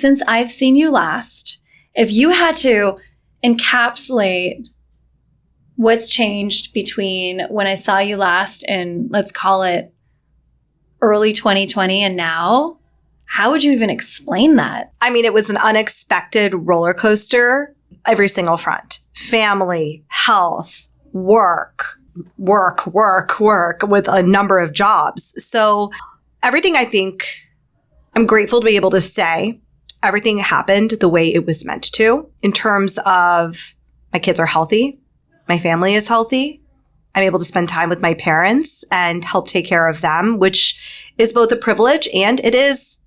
since I've seen you last, if you had to encapsulate what's changed between when I saw you last in, let's call it early 2020 and now, how would you even explain that? I mean, it was an unexpected roller coaster, every single front. Family, health, work with a number of jobs. So everything, I think, I'm grateful to be able to say everything happened the way it was meant to, in terms of my kids are healthy, my family is healthy, I'm able to spend time with my parents and help take care of them, which is both a privilege and it's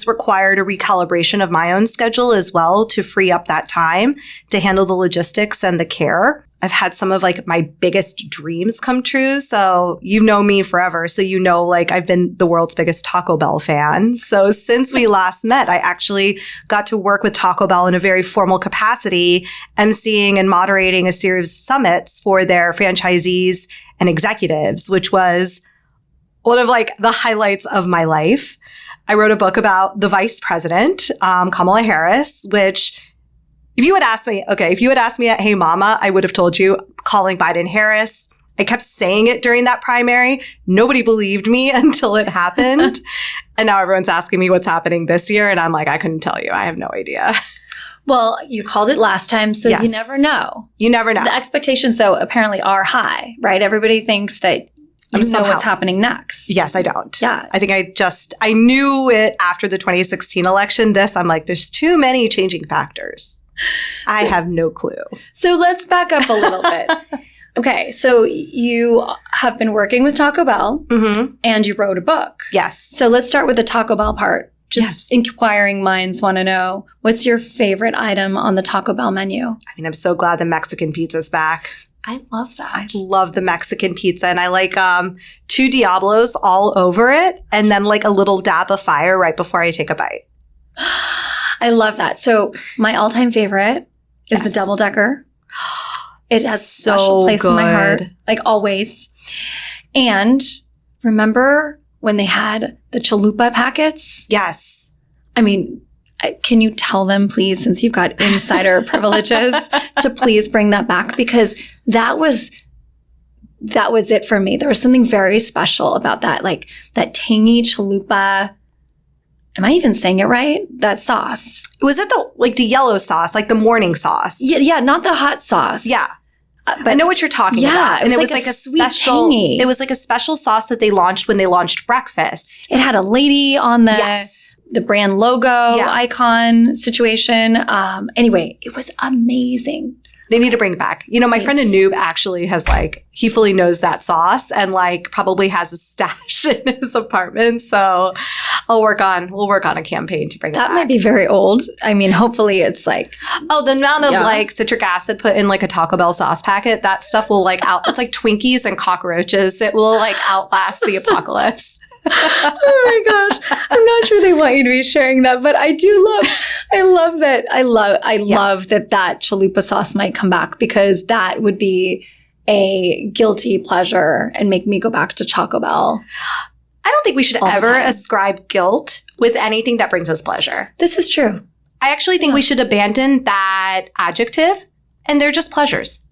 required a recalibration of my own schedule as well to free up that time to handle the logistics and the care. I've had some of like my biggest dreams come true. So you know me forever. So you know, like I've been the world's biggest Taco Bell fan. So since we last met, I actually got to work with Taco Bell in a very formal capacity, emceeing and moderating a series of summits for their franchisees and executives, which was one of like the highlights of my life. I wrote a book about the vice president, Kamala Harris, which if you had asked me at Hey Mama, I would have told you calling Biden Harris. I kept saying it during that primary. Nobody believed me until it happened. And now everyone's asking me what's happening this year. And I'm like, I couldn't tell you. I have no idea. Well, you called it last time, so yes. You never know. You never know. The expectations, though, apparently are high, right? Everybody thinks that you know what's happening next. Yes, I don't. Yeah. I think I knew it after the 2016 election. I'm like, there's too many changing factors. I have no clue. So let's back up a little bit. Okay, so you have been working with Taco Bell and you wrote a book. Yes. So let's start with the Taco Bell part. Just inquiring minds want to know, what's your favorite item on the Taco Bell menu? I mean, I'm so glad the Mexican pizza's back. I love that. I love the Mexican pizza, and I like 2 Diablos all over it and then like a little dab of fire right before I take a bite. I love that. So my all-time favorite is the double decker. It has a special place in my heart, like always. And remember when they had the chalupa packets? Yes. I mean, can you tell them, please, since you've got insider privileges, to please bring that back? Because that was it for me. There was something very special about that, like that tangy chalupa. Am I even saying it right? That sauce. Was it the yellow sauce, like the morning sauce? Yeah, not the hot sauce. Yeah. But I know what you're talking about. And it was like a sweet, tangy. It was like a special sauce that they launched when they launched breakfast. It had a lady on the brand logo icon situation. Anyway, it was amazing. They need to bring it back. You know, my friend Anub actually has he fully knows that sauce and probably has a stash in his apartment. So we'll work on a campaign to bring that back. That might be very old. I mean, hopefully it's the amount of citric acid put in a Taco Bell sauce packet, that stuff will it's like Twinkies and cockroaches. It will outlast the apocalypse. Oh my gosh. I'm not sure they want you to be sharing that, but I love that chalupa sauce might come back, because that would be a guilty pleasure and make me go back to Taco Bell. I don't think we should ever ascribe guilt with anything that brings us pleasure. This is true. I actually think we should abandon that adjective, and they're just pleasures.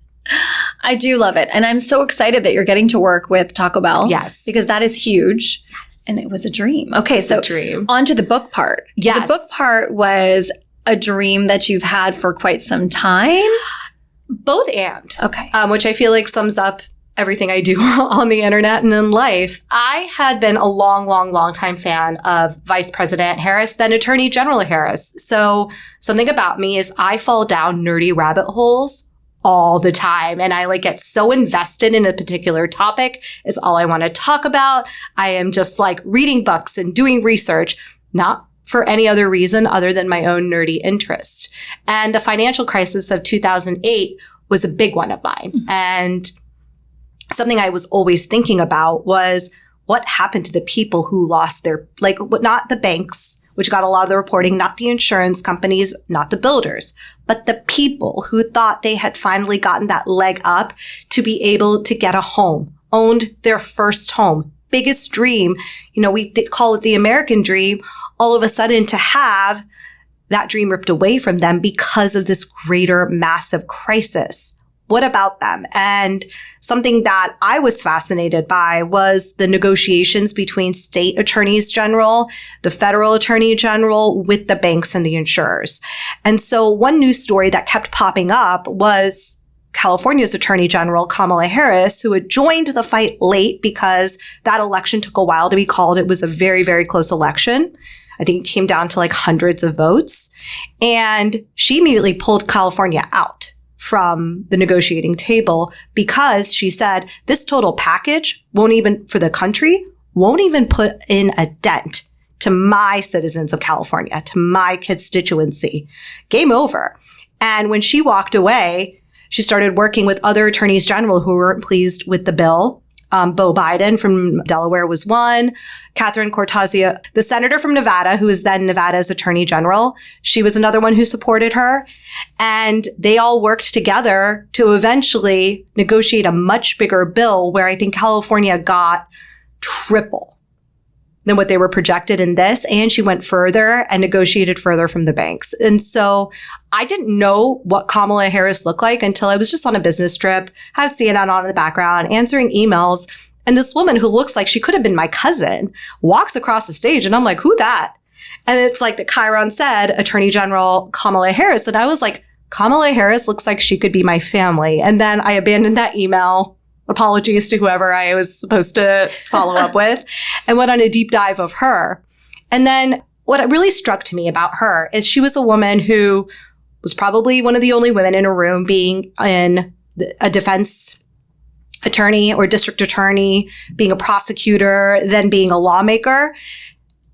I do love it. And I'm so excited that you're getting to work with Taco Bell. Yes. Because that is huge. Yes. And it was a dream. Okay, so on to the book part. Yes. The book part was a dream that you've had for quite some time? Both and. Okay. Which I feel like sums up everything I do on the internet and in life. I had been a long time fan of Vice President Harris, then Attorney General Harris. So something about me is I fall down nerdy rabbit holes all the time. And I get so invested in a particular topic. It's all I want to talk about. I am just reading books and doing research, not for any other reason other than my own nerdy interest. And the financial crisis of 2008 was a big one of mine. Mm-hmm. And something I was always thinking about was what happened to the people who lost their, not the banks, which got a lot of the reporting, not the insurance companies, not the builders, but the people who thought they had finally gotten that leg up to be able to get a home, owned their first home, biggest dream. We call it the American dream. All of a sudden to have that dream ripped away from them because of this greater massive crisis. What about them? And something that I was fascinated by was the negotiations between state attorneys general, the federal attorney general with the banks and the insurers. And so one news story that kept popping up was California's Attorney General, Kamala Harris, who had joined the fight late because that election took a while to be called. It was a very, very close election. I think it came down to like hundreds of votes. And she immediately pulled California out from the negotiating table because she said this total package won't even, for the country, won't even put in a dent to my citizens of California, to my constituency. Game over. And when she walked away, she started working with other attorneys general who weren't pleased with the bill. Beau Biden from Delaware was one. Catherine Cortázar, the senator from Nevada, who is then Nevada's attorney general, she was another one who supported her. And they all worked together to eventually negotiate a much bigger bill where I think California got triple than what they were projected in this. And she went further and negotiated further from the banks. And so I didn't know what Kamala Harris looked like until I was just on a business trip, had CNN on in the background, answering emails. And this woman who looks like she could have been my cousin walks across the stage. And I'm like, who that? And it's like the Chiron said, Attorney General Kamala Harris. And I was like, Kamala Harris looks like she could be my family. And then I abandoned that email. Apologies to whoever I was supposed to follow up with, and went on a deep dive of her. And then what really struck to me about her is she was a woman who was probably one of the only women in a room being in a defense attorney or district attorney, being a prosecutor, then being a lawmaker.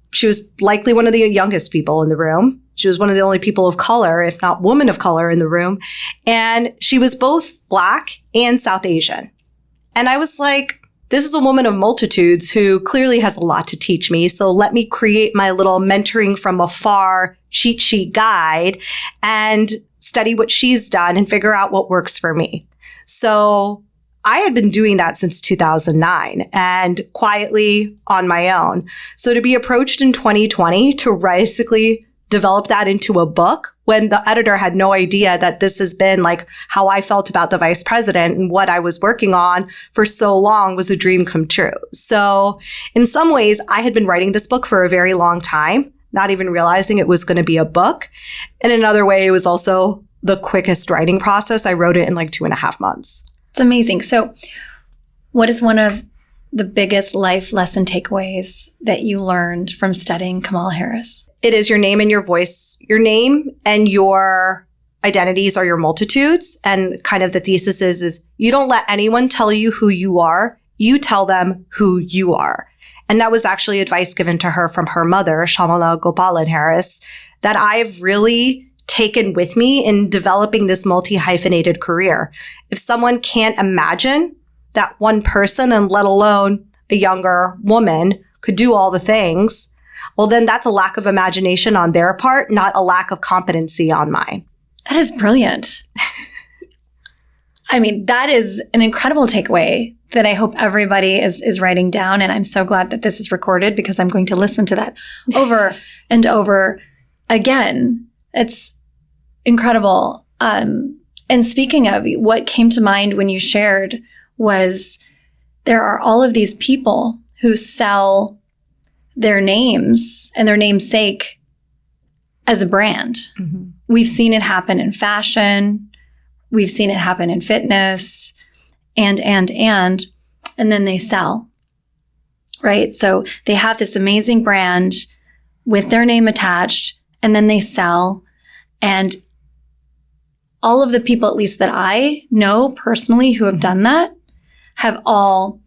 She was likely one of the youngest people in the room. She was one of the only people of color, if not woman of color, in the room. And she was both Black and South Asian. And I was like, this is a woman of multitudes who clearly has a lot to teach me. So let me create my little mentoring from afar cheat sheet guide and study what she's done and figure out what works for me. So I had been doing that since 2009 and quietly on my own. So to be approached in 2020 to basically develop that into a book when the editor had no idea that this has been like how I felt about the vice president and what I was working on for so long was a dream come true. So in some ways, I had been writing this book for a very long time, not even realizing it was going to be a book. And another way, it was also the quickest writing process. I wrote it in like 2.5 months. It's amazing. So what is one of the biggest life lesson takeaways that you learned from studying Kamala Harris? It is your name and your voice. Your name and your identities are your multitudes. And kind of the thesis is you don't let anyone tell you who you are. You tell them who you are. And that was actually advice given to her from her mother, Shamala Gopalan Harris, that I've really taken with me in developing this multi-hyphenated career. If someone can't imagine that one person, and let alone a younger woman, could do all the things, well, then that's a lack of imagination on their part, not a lack of competency on mine. That is brilliant. I mean, that is an incredible takeaway that I hope everybody is writing down. And I'm so glad that this is recorded because I'm going to listen to that over and over again. It's incredible. And speaking of, what came to mind when you shared was there are all of these people who sell their names and their namesake as a brand. Mm-hmm. We've seen it happen in fashion. We've seen it happen in fitness and then they sell, right? So they have this amazing brand with their name attached and then they sell. And all of the people, at least that I know personally who have done that, have all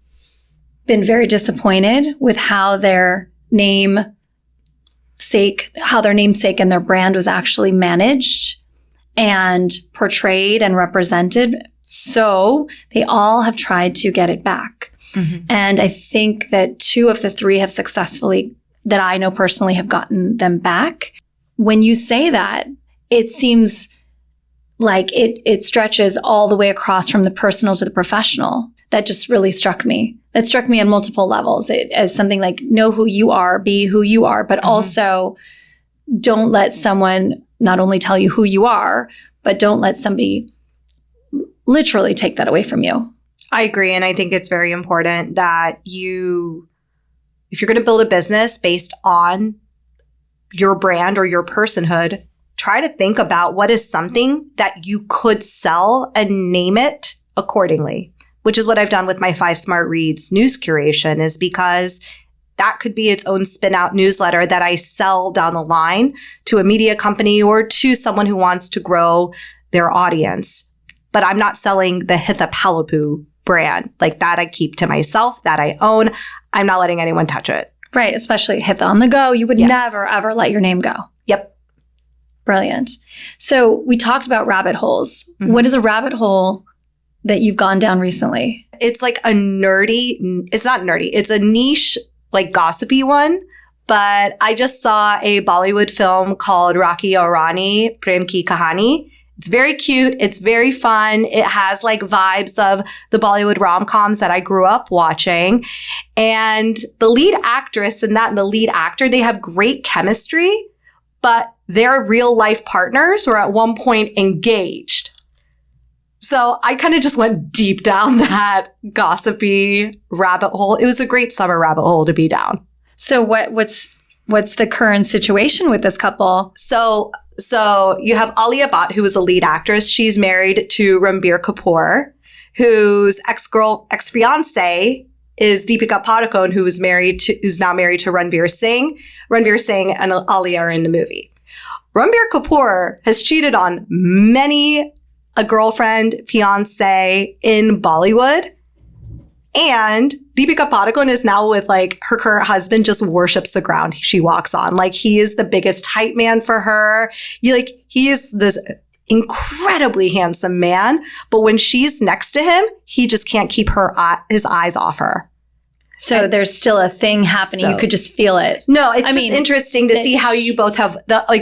been very disappointed with how their namesake and their brand was actually managed and portrayed and represented. So they all have tried to get it back. Mm-hmm. And I think that 2 of the 3 have successfully, that I know personally, have gotten them back. When you say that, it seems like it stretches all the way across from the personal to the professional. That just really struck me. That struck me on multiple levels as something like know who you are, be who you are, but also don't let someone not only tell you who you are, but don't let somebody literally take that away from you. I agree. And I think it's very important that if you're going to build a business based on your brand or your personhood, try to think about what is something that you could sell and name it accordingly, which is what I've done with my 5 Smart Reads news curation, is because that could be its own spin out newsletter that I sell down the line to a media company or to someone who wants to grow their audience. But I'm not selling the Hitha Palepu brand. Like, that I keep to myself, that I own. I'm not letting anyone touch it. Right. Especially Hitha on the go. You would never, ever let your name go. Yep. Brilliant. So we talked about rabbit holes. Mm-hmm. What is a rabbit hole that you've gone down recently? It's like it's not nerdy. It's a niche, like gossipy one. But I just saw a Bollywood film called Rakhi Aur Rani Prem Ki Kahani. It's very cute. It's very fun. It has like vibes of the Bollywood rom-coms that I grew up watching. And the lead actress in that and the lead actor, they have great chemistry, but their real life partners were at one point engaged. So I kind of just went deep down that gossipy rabbit hole. It was a great summer rabbit hole to be down. So what's the current situation with this couple? So you have Alia Bhatt, who is the lead actress. She's married to Ranbir Kapoor, whose ex-fiance is Deepika Padukone, who's now married to Ranbir Singh. Ranbir Singh and Alia are in the movie. Ranbir Kapoor has cheated on a girlfriend, fiance in Bollywood. And Deepika Padukone is now with like her current husband, just worships the ground she walks on. Like, he is the biggest hype man for her. He is this incredibly handsome man, but when she's next to him, he just can't keep his eyes off her. So there's still a thing happening. You could just feel it. No, it's just interesting to see how you both have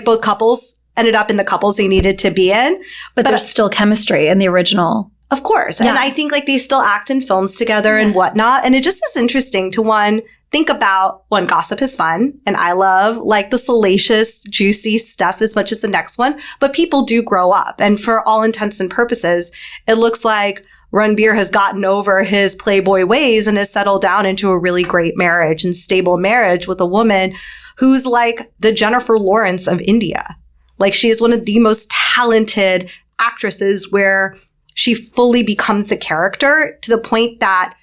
both couples ended up in the couples they needed to be in. But there's still chemistry in the original. Of course. Yeah. And I think like they still act in films together and whatnot. And it just is interesting to think about gossip is fun. And I love like the salacious, juicy stuff as much as the next one. But people do grow up. And for all intents and purposes, it looks like Ranbir has gotten over his playboy ways and has settled down into a really great marriage and stable marriage with a woman who's like the Jennifer Lawrence of India. Like, she is one of the most talented actresses where she fully becomes the character to the point that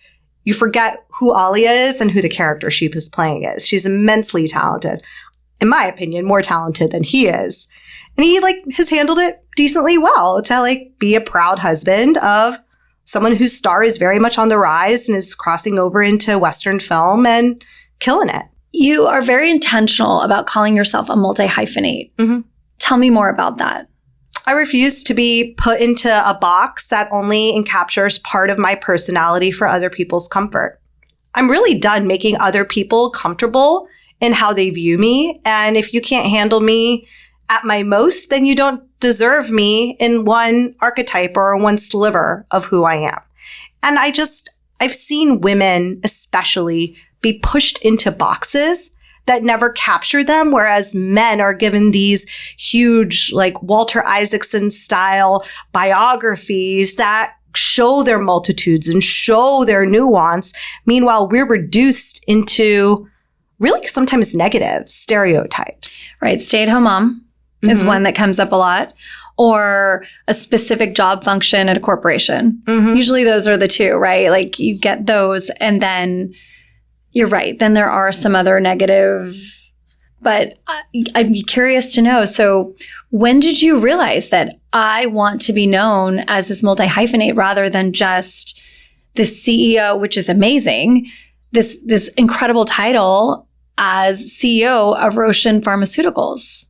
you forget who Alia is and who the character she is playing is. She's immensely talented. In my opinion, more talented than he is. And he has handled it decently well to be a proud husband of someone whose star is very much on the rise and is crossing over into Western film and killing it. You are very intentional about calling yourself a multi-hyphenate. Mm-hmm. Tell me more about that. I refuse to be put into a box that only encaptures part of my personality for other people's comfort. I'm really done making other people comfortable in how they view me. And if you can't handle me at my most, then you don't deserve me in one archetype or one sliver of who I am. And I've seen women especially be pushed into boxes that never capture them, whereas men are given these huge, like Walter Isaacson style biographies that show their multitudes and show their nuance. Meanwhile, we're reduced into really sometimes negative stereotypes. Right. Stay-at-home mom is one that comes up a lot, or a specific job function at a corporation. Mm-hmm. Usually those are the two, right? Like, you get those, and then you're right. Then there are some other negative, but I'd be curious to know. So when did you realize that I want to be known as this multi-hyphenate rather than just the CEO, which is amazing, this incredible title as CEO of Roshan Pharmaceuticals?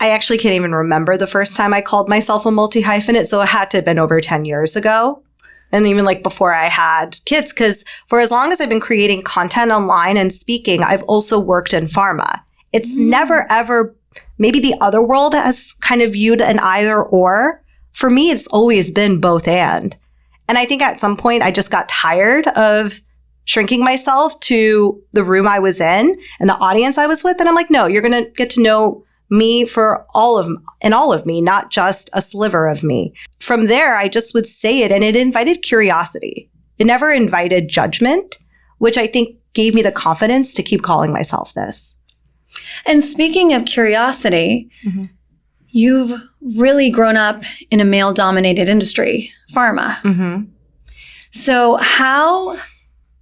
I actually can't even remember the first time I called myself a multi-hyphenate. So it had to have been over 10 years ago. And even before I had kids, because for as long as I've been creating content online and speaking, I've also worked in pharma. It's never, ever, maybe the other world has kind of viewed an either or. For me, it's always been both and. And I think at some point I just got tired of shrinking myself to the room I was in and the audience I was with. And I'm like, no, you're going to get to know me for all of me, not just a sliver of me. From there, I just would say it, and it invited curiosity. It never invited judgment, which I think gave me the confidence to keep calling myself this. And speaking of curiosity, you've really grown up in a male-dominated industry, pharma. So how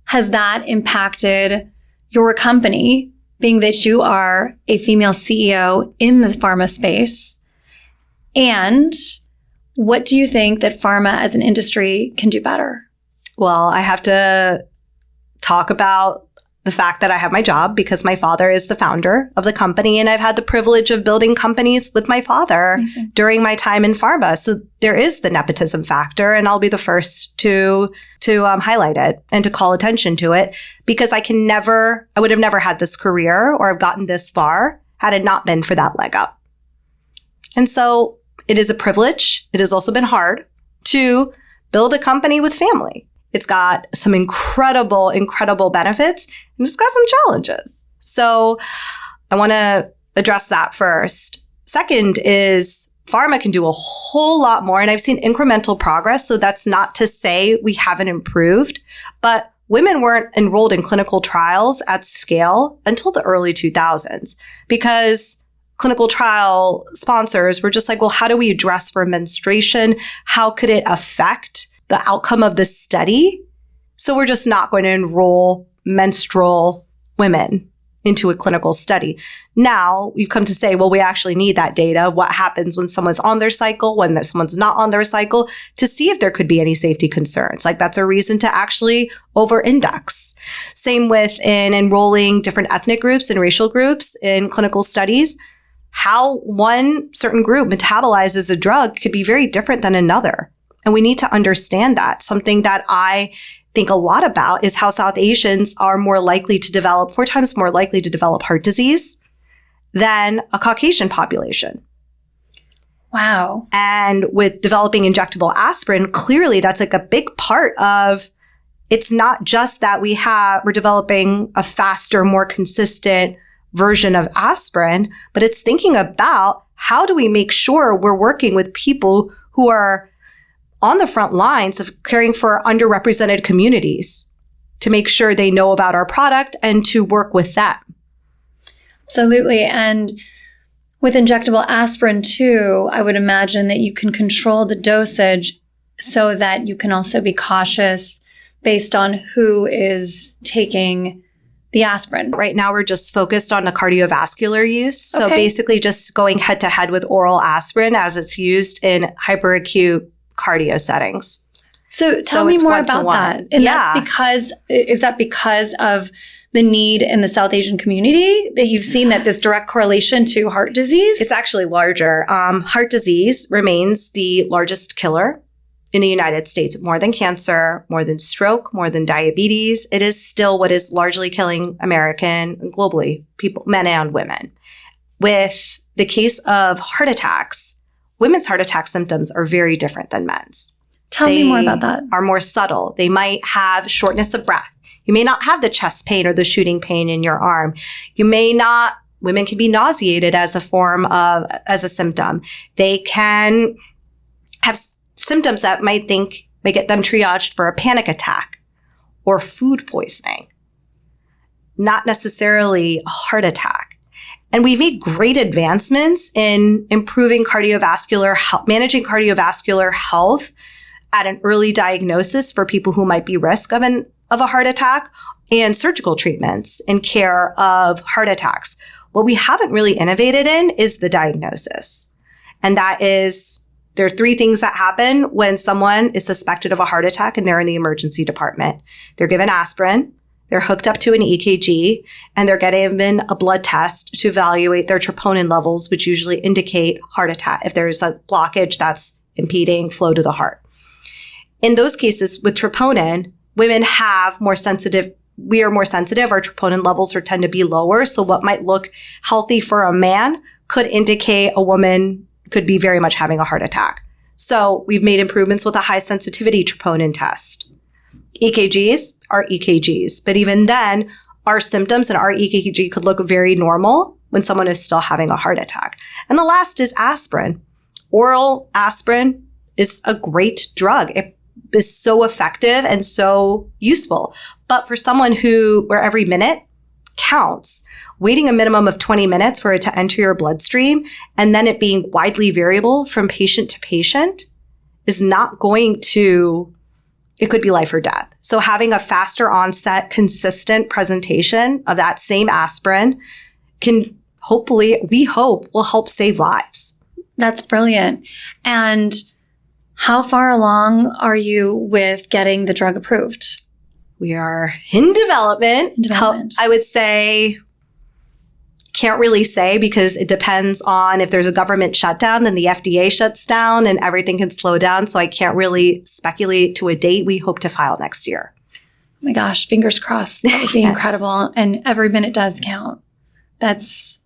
has that impacted your company, being that you are a female CEO in the pharma space? And what do you think that pharma as an industry can do better? Well, I have to talk about the fact that I have my job because my father is the founder of the company, and I've had the privilege of building companies with my father during my time in pharma. So there is the nepotism factor, and I'll be the first to highlight it and to call attention to it, because I would have never had this career or have gotten this far had it not been for that leg up. And so it is a privilege. It has also been hard to build a company with family. It's got some incredible, incredible benefits, and it's got some challenges. So I want to address that first. Second is pharma can do a whole lot more, and I've seen incremental progress. So that's not to say we haven't improved, but women weren't enrolled in clinical trials at scale until the early 2000s because clinical trial sponsors were just like, well, how do we address for menstruation? How could it affect the outcome of the study? So we're just not going to enroll menstrual women into a clinical study. Now we've come to say, well, we actually need that data. What happens when someone's on their cycle, when someone's not on their cycle, to see if there could be any safety concerns. Like that's a reason to actually over-index. Same with in enrolling different ethnic groups and racial groups in clinical studies. How one certain group metabolizes a drug could be very different than another. And we need to understand that. Something that I think a lot about is how South Asians are 4 times more likely to develop heart disease than a Caucasian population. Wow. And with developing injectable aspirin, clearly that's like a big part of, it's not just that we're developing a faster, more consistent version of aspirin, but it's thinking about how do we make sure we're working with people who are on the front lines of caring for underrepresented communities to make sure they know about our product and to work with them. Absolutely. And with injectable aspirin too, I would imagine that you can control the dosage so that you can also be cautious based on who is taking the aspirin. Right now, we're just focused on the cardiovascular use. So basically just going head to head with oral aspirin as it's used in hyperacute cardio settings. So tell me more about that. And is that because of the need in the South Asian community that you've seen that this direct correlation to heart disease? It's actually larger. Heart disease remains the largest killer in the United States, more than cancer, more than stroke, more than diabetes. It is still what is largely killing American and globally people, men and women. With the case of heart attacks, women's heart attack symptoms are very different than men's. Tell me more about that. Are more subtle. They might have shortness of breath. You may not have the chest pain or the shooting pain in your arm. Women can be nauseated as a symptom. They can have symptoms that may get them triaged for a panic attack or food poisoning, not necessarily a heart attack. And we've made great advancements in improving managing cardiovascular health at an early diagnosis for people who might be risk of a heart attack, and surgical treatments in care of heart attacks. What we haven't really innovated in is the diagnosis. And that is, there are 3 things that happen when someone is suspected of a heart attack and they're in the emergency department. They're given aspirin, they're hooked up to an EKG, and they're given a blood test to evaluate their troponin levels, which usually indicate heart attack if there's a blockage that's impeding flow to the heart. In those cases with troponin, women have we are more sensitive. Our troponin levels tend to be lower. So what might look healthy for a man could indicate a woman could be very much having a heart attack. So we've made improvements with a high sensitivity troponin test. EKGs are EKGs, but even then, our symptoms in our EKG could look very normal when someone is still having a heart attack. And the last is aspirin. Oral aspirin is a great drug. It is so effective and so useful. But for someone where every minute counts, waiting a minimum of 20 minutes for it to enter your bloodstream and then it being widely variable from patient to patient is not going to, it could be life or death. So having a faster onset, consistent presentation of that same aspirin can hopefully, we hope, will help save lives. That's brilliant. And how far along are you with getting the drug approved? We are in development. I would say, can't really say because it depends on if there's a government shutdown, then the FDA shuts down and everything can slow down. So I can't really speculate to a date. We hope to file next year. Oh my gosh, fingers crossed. That would be Yes. incredible. And every minute does count. That's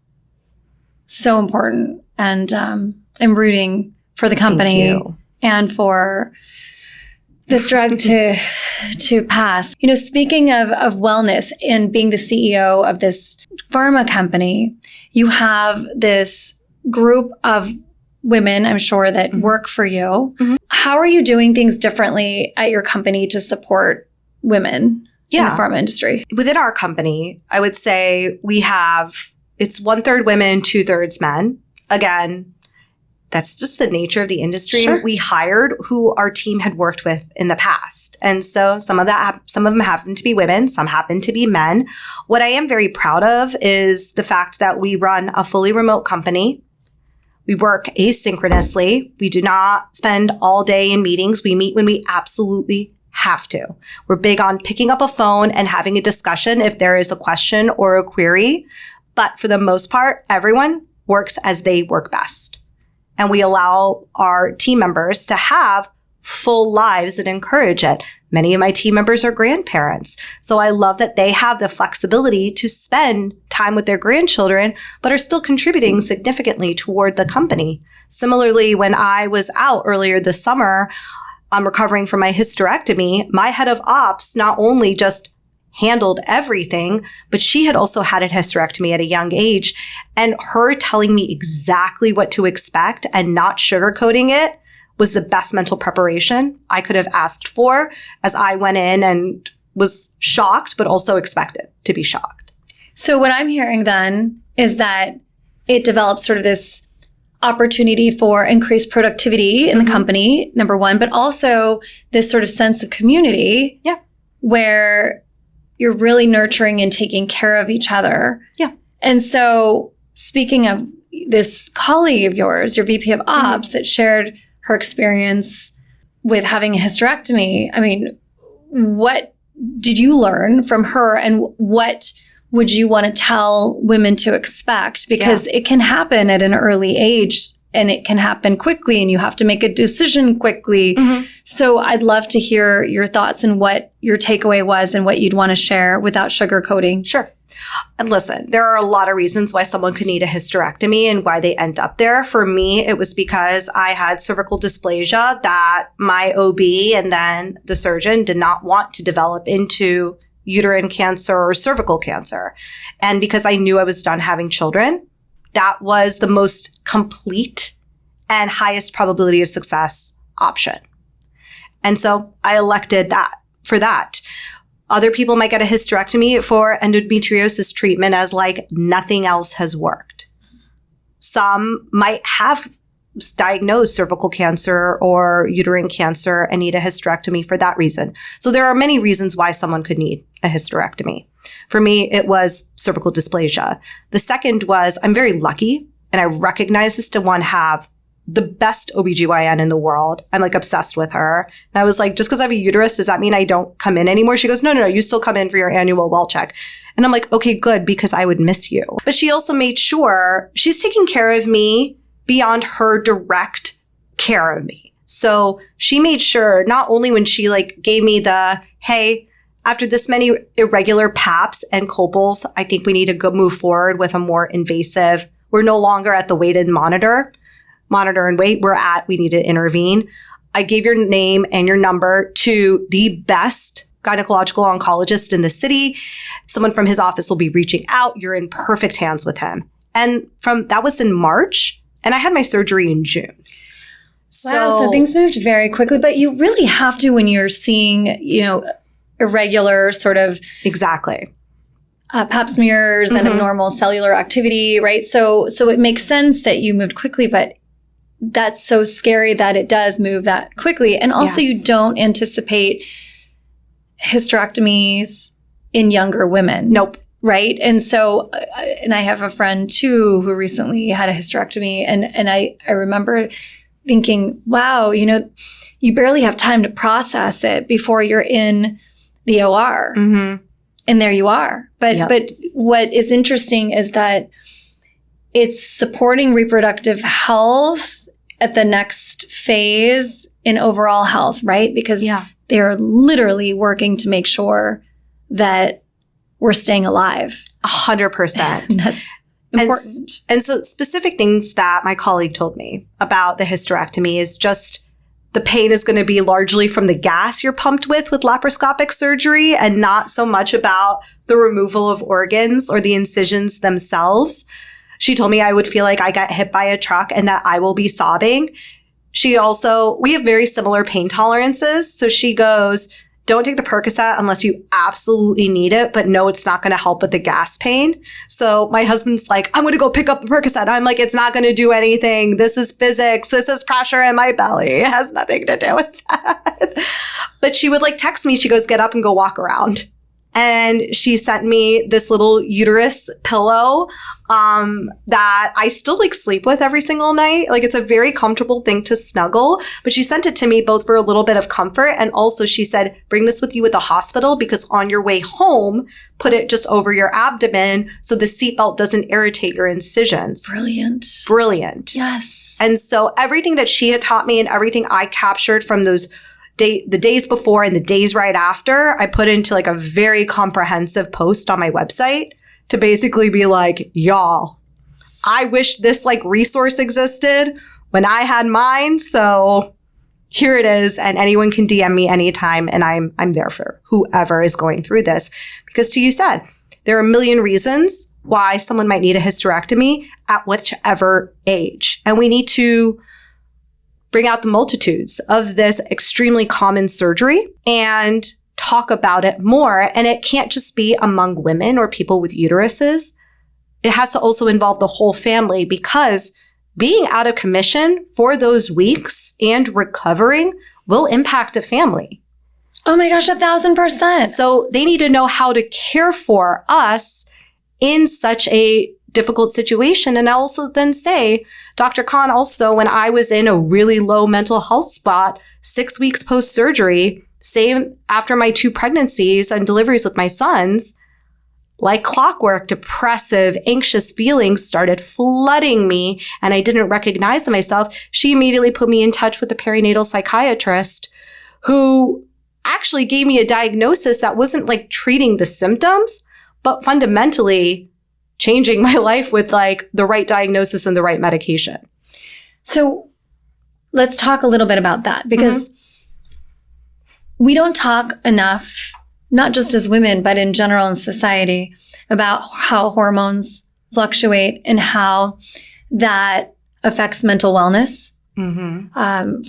so important. And I'm rooting for the company and for this drug to pass. You know, speaking of wellness and being the CEO of this pharma company, you have this group of women, I'm sure, that work for you. Mm-hmm. How are you doing things differently at your company to support women in the pharma industry? Within our company, I would say it's 1/3 women, 2/3 men. Again, that's just the nature of the industry. Sure. We hired who our team had worked with in the past. And so some of them happen to be women, some happen to be men. What I am very proud of is the fact that we run a fully remote company. We work asynchronously. We do not spend all day in meetings. We meet when we absolutely have to. We're big on picking up a phone and having a discussion if there is a question or a query. But for the most part, everyone works as they work best. And we allow our team members to have full lives that encourage it. Many of my team members are grandparents. So I love that they have the flexibility to spend time with their grandchildren, but are still contributing significantly toward the company. Similarly, when I was out earlier this summer, I'm recovering from my hysterectomy, my head of ops not only just handled everything, but she had also had a hysterectomy at a young age. And her telling me exactly what to expect and not sugarcoating it was the best mental preparation I could have asked for, as I went in and was shocked, but also expected to be shocked. So what I'm hearing then is that it develops sort of this opportunity for increased productivity in the company, number one, but also this sort of sense of community where you're really nurturing and taking care of each other. Yeah. And so speaking of this colleague of yours, your VP of Ops that shared her experience with having a hysterectomy, I mean, what did you learn from her and what would you want to tell women to expect? Because it can happen at an early age and it can happen quickly and you have to make a decision quickly. So I'd love to hear your thoughts and what your takeaway was and what you'd want to share without sugarcoating. Sure. And listen, there are a lot of reasons why someone could need a hysterectomy and why they end up there. For me, it was because I had cervical dysplasia that my OB and then the surgeon did not want to develop into uterine cancer or cervical cancer. And because I knew I was done having children, that was the most complete and highest probability of success option. And so I elected for that. Other people might get a hysterectomy for endometriosis treatment as like nothing else has worked. Some might have diagnosed cervical cancer or uterine cancer and need a hysterectomy for that reason. So there are many reasons why someone could need a hysterectomy. For me, it was cervical dysplasia. The second was I'm very lucky, and I recognize this, to have the best OBGYN in the world. I'm like obsessed with her. And I was like, just because I have a uterus, does that mean I don't come in anymore? She goes, no, you still come in for your annual well check. And I'm like, okay, good, because I would miss you. But she also made sure she's taking care of me beyond her direct care of me. So she made sure not only when she gave me the, hey, after this many irregular PAPs and copals, I think we need to go move forward with a more invasive, we're no longer at the weighted monitor and wait, we need to intervene. I gave your name and your number to the best gynecological oncologist in the city. Someone from his office will be reaching out. You're in perfect hands with him. And that was in March, and I had my surgery in June. Wow, so things moved very quickly, but you really have to when you're seeing, irregular sort of exactly pap smears and abnormal cellular activity, right? So it makes sense that you moved quickly, but that's so scary that it does move that quickly. And also you don't anticipate hysterectomies in younger women. Nope. Right? And so, and I have a friend too who recently had a hysterectomy, and I remember thinking, wow, you barely have time to process it before you're in the OR. Mm-hmm. And there you are. But what is interesting is that it's supporting reproductive health at the next phase in overall health, right? Because they're literally working to make sure that we're staying alive. 100%. That's important. And so specific things that my colleague told me about the hysterectomy is just the pain is going to be largely from the gas you're pumped with laparoscopic surgery, and not so much about the removal of organs or the incisions themselves. She told me I would feel like I got hit by a truck and that I will be sobbing. We have very similar pain tolerances. So she goes, don't take the Percocet unless you absolutely need it, but no, it's not going to help with the gas pain. So my husband's like, I'm going to go pick up the Percocet. I'm like, it's not going to do anything. This is physics. This is pressure in my belly. It has nothing to do with that. But she would text me. She goes, get up and go walk around. And she sent me this little uterus pillow that I still sleep with every single night. It's a very comfortable thing to snuggle. But she sent it to me both for a little bit of comfort. And also she said, bring this with you at the hospital because on your way home, put it just over your abdomen so the seatbelt doesn't irritate your incisions. Brilliant. Yes. And so everything that she had taught me and everything I captured from those the days before and the days right after, I put into a very comprehensive post on my website to basically be like, y'all, I wish this resource existed when I had mine. So here it is. And anyone can DM me anytime. And I'm there for whoever is going through this. Because to you said, there are a million reasons why someone might need a hysterectomy at whichever age. And we need to bring out the multitudes of this extremely common surgery and talk about it more. And it can't just be among women or people with uteruses. It has to also involve the whole family, because being out of commission for those weeks and recovering will impact a family. Oh my gosh, 1,000%. So they need to know how to care for us in such a difficult situation. And I also then say, Dr. Khan, also, when I was in a really low mental health spot, 6 weeks post-surgery, same after my 2 pregnancies and deliveries with my sons, like clockwork, depressive, anxious feelings started flooding me, and I didn't recognize myself. She immediately put me in touch with a perinatal psychiatrist who actually gave me a diagnosis that wasn't treating the symptoms, but fundamentally changing my life with the right diagnosis and the right medication. So let's talk a little bit about that, because we don't talk enough, not just as women, but in general in society, about how hormones fluctuate and how that affects mental wellness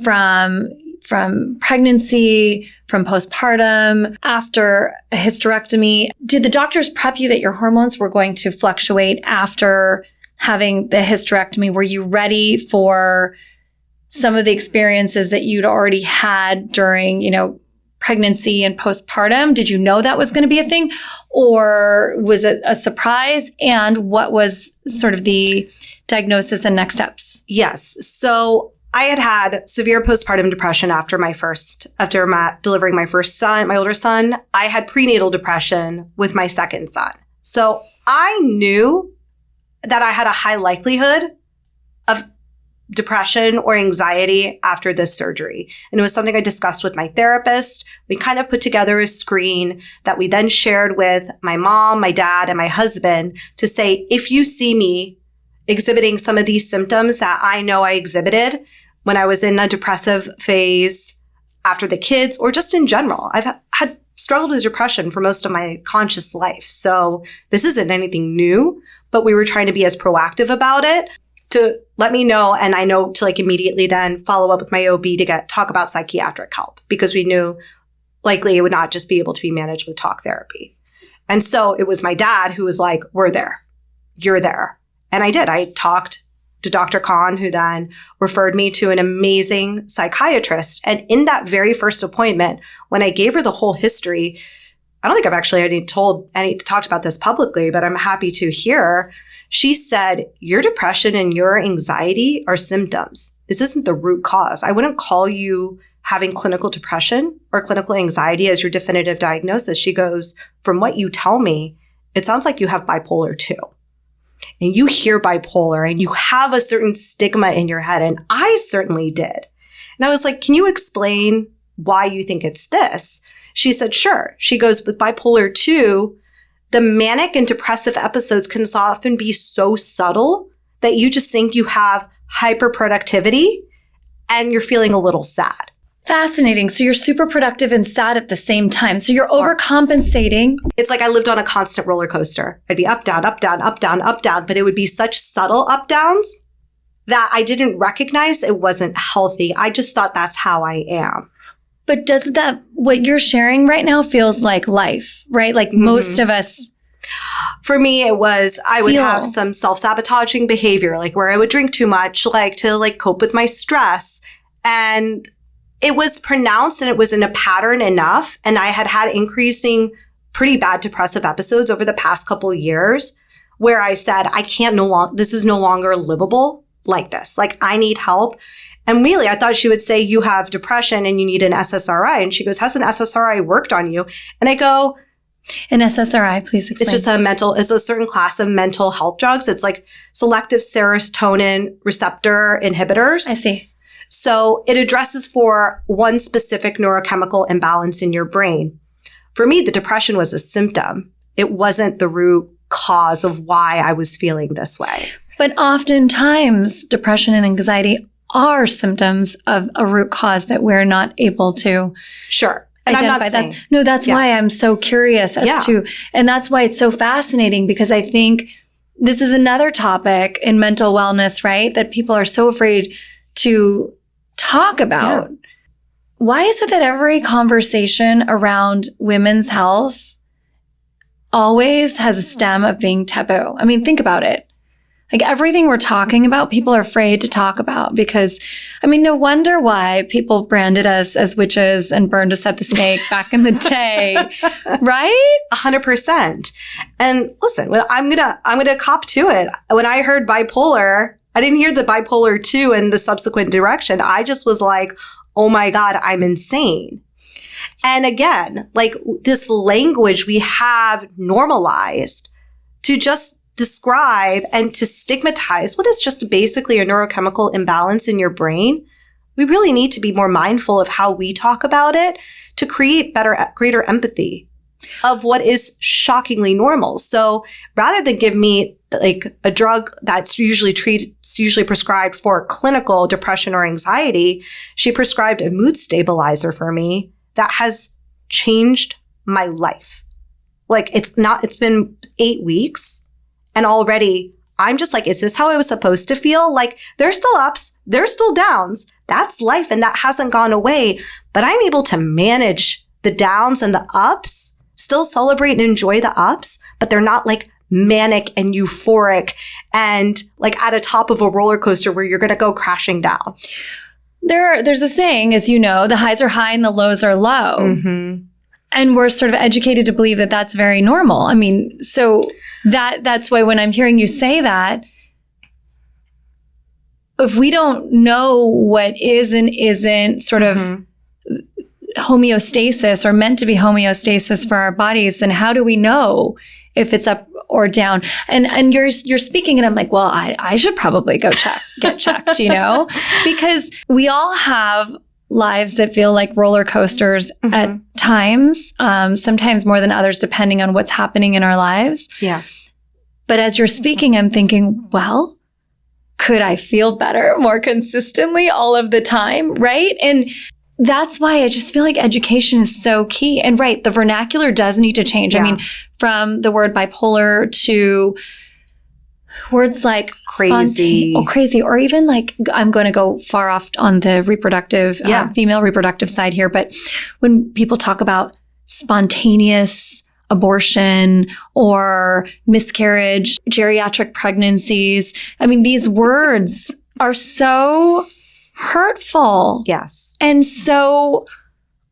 from pregnancy, from postpartum, after a hysterectomy. Did the doctors prep you that your hormones were going to fluctuate after having the hysterectomy? Were you ready for some of the experiences that you'd already had during, pregnancy and postpartum? Did you know that was going to be a thing, or was it a surprise? And what was sort of the diagnosis and next steps? Yes. So I had severe postpartum depression after delivering my first son, my older son. I had prenatal depression with my second son. So I knew that I had a high likelihood of depression or anxiety after this surgery. And it was something I discussed with my therapist. We kind of put together a screen that we then shared with my mom, my dad, and my husband to say, if you see me exhibiting some of these symptoms that I know I exhibited when I was in a depressive phase after the kids, or just in general, I've had struggled with depression for most of my conscious life. So this isn't anything new, but we were trying to be as proactive about it to let me know. And I know to like immediately then follow up with my OB to talk about psychiatric help, because we knew likely it would not just be able to be managed with talk therapy. And so it was my dad who was like, we're there. You're there. And I did. I talked to Dr. Khan, who then referred me to an amazing psychiatrist. And in that very first appointment, when I gave her the whole history, I don't think I've actually talked about this publicly, but I'm happy to hear. She said, your depression and your anxiety are symptoms. This isn't the root cause. I wouldn't call you having clinical depression or clinical anxiety as your definitive diagnosis. She goes, from what you tell me, it sounds like you have bipolar 2. And you hear bipolar and you have a certain stigma in your head. And I certainly did. And I was like, can you explain why you think it's this? She said, sure. She goes, with bipolar 2, the manic and depressive episodes can often be so subtle that you just think you have hyperproductivity and you're feeling a little sad. Fascinating. So you're super productive and sad at the same time. So you're overcompensating. It's like I lived on a constant roller coaster. I'd be up, down, up, down, up, down, up, down, but it would be such subtle up, downs that I didn't recognize it wasn't healthy. I just thought that's how I am. But doesn't that, what you're sharing right now feels like life, right? Like most of us. For me, it was, I would have some self-sabotaging behavior, like where I would drink too much, like to like cope with my stress. And it was pronounced and it was in a pattern enough. And I had increasing pretty bad depressive episodes over the past couple of years where I said, this is no longer livable like this. Like I need help. And really, I thought she would say, you have depression and you need an SSRI. And she goes, has an SSRI worked on you? And I go, an SSRI, please explain. It's just it's a certain class of mental health drugs. It's like selective serotonin receptor inhibitors. I see. So it addresses for one specific neurochemical imbalance in your brain. For me, the depression was a symptom. It wasn't the root cause of why I was feeling this way. But oftentimes, depression and anxiety are symptoms of a root cause that we're not able to And identify. I'm not saying, No, that's why I'm so curious as to, and that's why it's so fascinating, because I think this is another topic in mental wellness, right? That people are so afraid to talk about. Yeah. Why is it that every conversation around women's health always has a stem of being taboo? I mean, think about it. Like everything we're talking about, people are afraid to talk about because, I mean, no wonder why people branded us as witches and burned us at the stake back in the day, right? 100%. And listen, I'm gonna cop to it. When I heard bipolar, I didn't hear the bipolar 2 and the subsequent direction. I just was like, oh my God, I'm insane. And again, like this language we have normalized to just describe and to stigmatize what is just basically a neurochemical imbalance in your brain. We really need to be more mindful of how we talk about it to create greater empathy of what is shockingly normal. So rather than give me like a drug that's usually prescribed for clinical depression or anxiety, she prescribed a mood stabilizer for me that has changed my life. Like it's been 8 weeks and already I'm just like, is this how I was supposed to feel? Like there's still ups, there's still downs. That's life and that hasn't gone away, but I'm able to manage the downs and the ups, still celebrate and enjoy the ups, but they're not like manic and euphoric and like at a top of a roller coaster where you're going to go crashing down. There's a saying, as you know, the highs are high and the lows are low. Mm-hmm. And we're sort of educated to believe that that's very normal. I mean, so that's why when I'm hearing you say that, if we don't know what is and isn't sort of homeostasis or meant to be homeostasis for our bodies, then how do we know if it's up or down? And you're speaking and I'm like, well, I should probably get checked, you know, because we all have lives that feel like roller coasters at times, sometimes more than others, depending on what's happening in our lives. Yeah. But as you're speaking, I'm thinking, well, could I feel better more consistently all of the time? Right. And that's why I just feel like education is so key. And right, the vernacular does need to change. Yeah. I mean, from the word bipolar to Words like crazy, crazy, or even like, I'm going to go far off on the reproductive, female reproductive side here. But when people talk about spontaneous abortion or miscarriage, geriatric pregnancies, I mean, these words are so hurtful. Yes. And so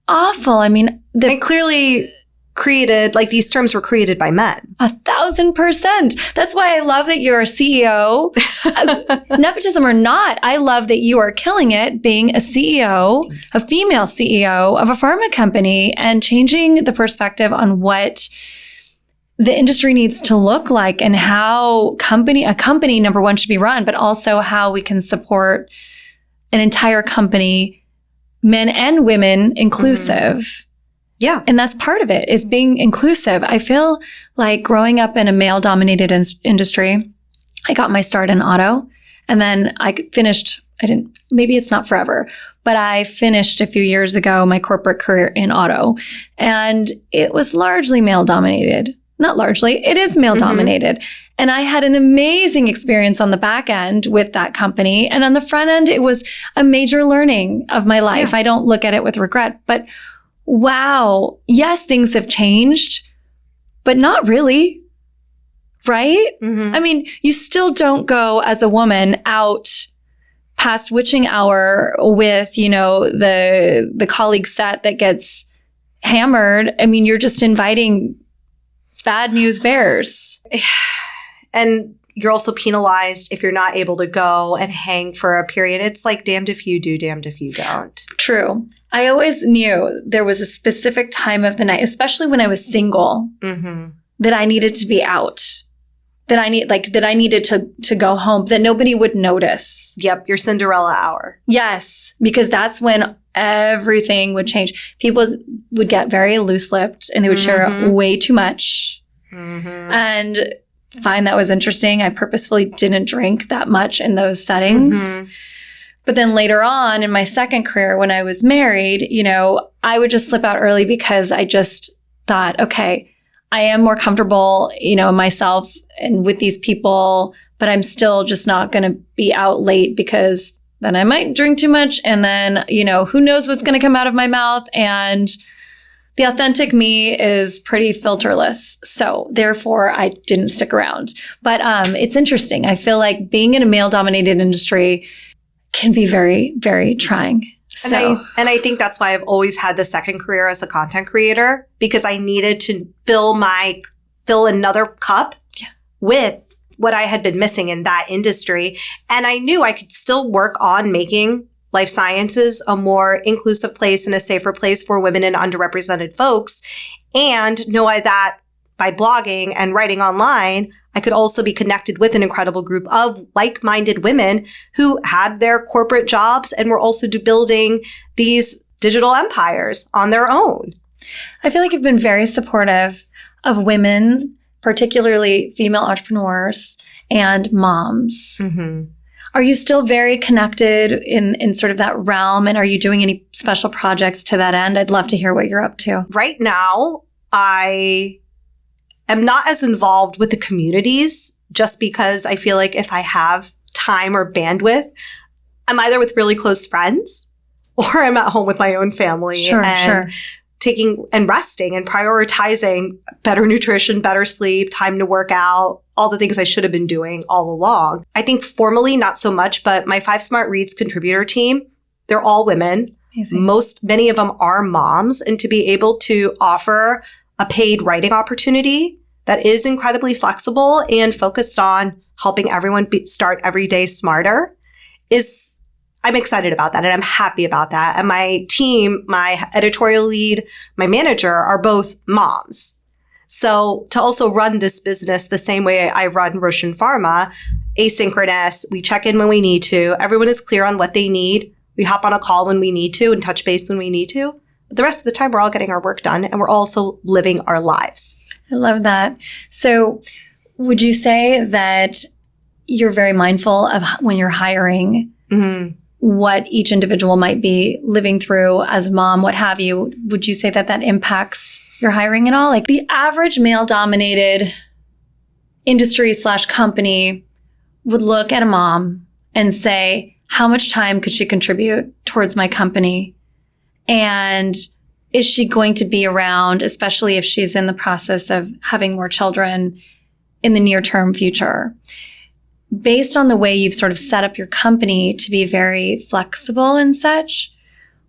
awful. I mean, and clearly created, like these terms were created by men. 1,000%. That's why I love that you're a CEO. Nepotism or not, I love that you are killing it being a CEO, a female CEO of a pharma company, and changing the perspective on what the industry needs to look like and how a company, number one, should be run, but also how we can support an entire company, men and women, inclusive. Yeah. And that's part of it, is being inclusive. I feel like growing up in a male-dominated industry, I got my start in auto. And then maybe it's not forever, but I finished a few years ago my corporate career in auto. And it was largely male-dominated. Not largely, it is male-dominated. And I had an amazing experience on the back end with that company. And on the front end, it was a major learning of my life. I don't look at it with regret, but wow, yes, things have changed, but not really, right? I mean, you still don't go as a woman out past witching hour with, the colleague set that gets hammered. I mean, you're just inviting bad news bears. And you're also penalized if you're not able to go and hang for a period. It's like damned if you do, damned if you don't. True. I always knew there was a specific time of the night, especially when I was single, that I needed to be out, that I needed to go home, that nobody would notice. Yep, your Cinderella hour. Yes, because that's when everything would change. People would get very loose-lipped and they would share way too much. And find that was interesting. I purposefully didn't drink that much in those settings. But then later on in my second career, when I was married, I would just slip out early because I just thought, okay, I am more comfortable, in myself and with these people, but I'm still just not going to be out late because then I might drink too much. And then, who knows what's going to come out of my mouth. And the authentic me is pretty filterless. So therefore, I didn't stick around. But it's interesting. I feel like being in a male-dominated industry can be very, very trying. And I think that's why I've always had the second career as a content creator, because I needed to fill another cup with what I had been missing in that industry. And I knew I could still work on making life sciences a more inclusive place and a safer place for women and underrepresented folks. And know that by blogging and writing online, I could also be connected with an incredible group of like-minded women who had their corporate jobs and were also building these digital empires on their own. I feel like you've been very supportive of women, particularly female entrepreneurs and moms. Are you still very connected in sort of that realm? And are you doing any special projects to that end? I'd love to hear what you're up to. Right now, I am not as involved with the communities just because I feel like if I have time or bandwidth, I'm either with really close friends or I'm at home with my own family. Sure. Taking and resting and prioritizing better nutrition, better sleep, time to work out, all the things I should have been doing all along. I think formally, not so much, but my 5 Smart Reads contributor team, they're all women. Amazing. Many of them are moms. And to be able to offer a paid writing opportunity that is incredibly flexible and focused on helping everyone start every day smarter I'm excited about that and I'm happy about that. And my team, my editorial lead, my manager are both moms. So to also run this business the same way I run Roshan Pharma, asynchronous, we check in when we need to. Everyone is clear on what they need. We hop on a call when we need to and touch base when we need to. But the rest of the time, we're all getting our work done and we're also living our lives. I love that. So would you say that you're very mindful of when you're hiring what each individual might be living through as a mom, what have you? Would you say that impacts your hiring at all? Like the average male-dominated industry / company, would look at a mom and say, how much time could she contribute towards my company? And is she going to be around, especially if she's in the process of having more children in the near-term future? Based on the way you've sort of set up your company to be very flexible and such,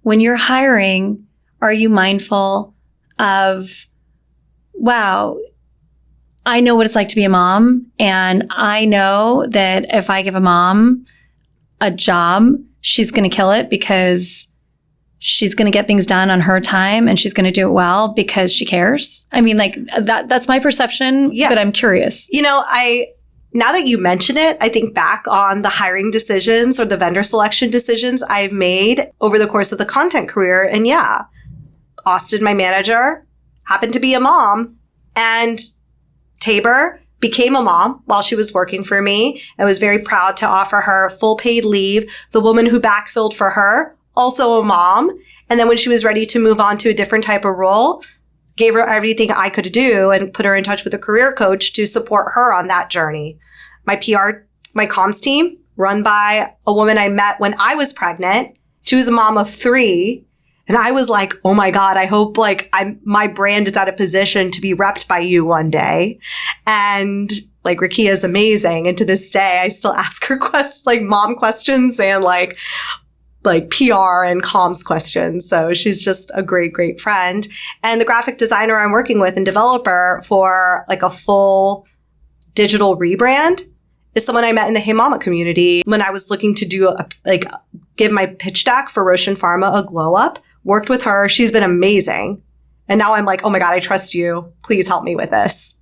when you're hiring, are you mindful of, wow, I know what it's like to be a mom, and I know that if I give a mom a job, she's going to kill it because she's going to get things done on her time and she's going to do it well because she cares. I mean, like that's my perception, but I'm curious. You know, now that you mention it, I think back on the hiring decisions or the vendor selection decisions I've made over the course of the content career. And yeah, Austin, my manager, happened to be a mom, and Tabor became a mom while she was working for me. I was very proud to offer her full paid leave. The woman who backfilled for her, also a mom. And then when she was ready to move on to a different type of role, gave her everything I could do and put her in touch with a career coach to support her on that journey. My PR, my comms team, run by a woman I met when I was pregnant. She was a mom of 3. And I was like, oh my God, I hope like my brand is at a position to be repped by you one day. And like Rakia is amazing. And to this day, I still ask her mom questions and like PR and comms questions. So she's just a great, great friend. And the graphic designer I'm working with and developer for like a full digital rebrand is someone I met in the Hey Mama community when I was looking to do give my pitch deck for Roshan Pharma a glow up. Worked with her. She's been amazing. And now I'm like, oh my God, I trust you. Please help me with this.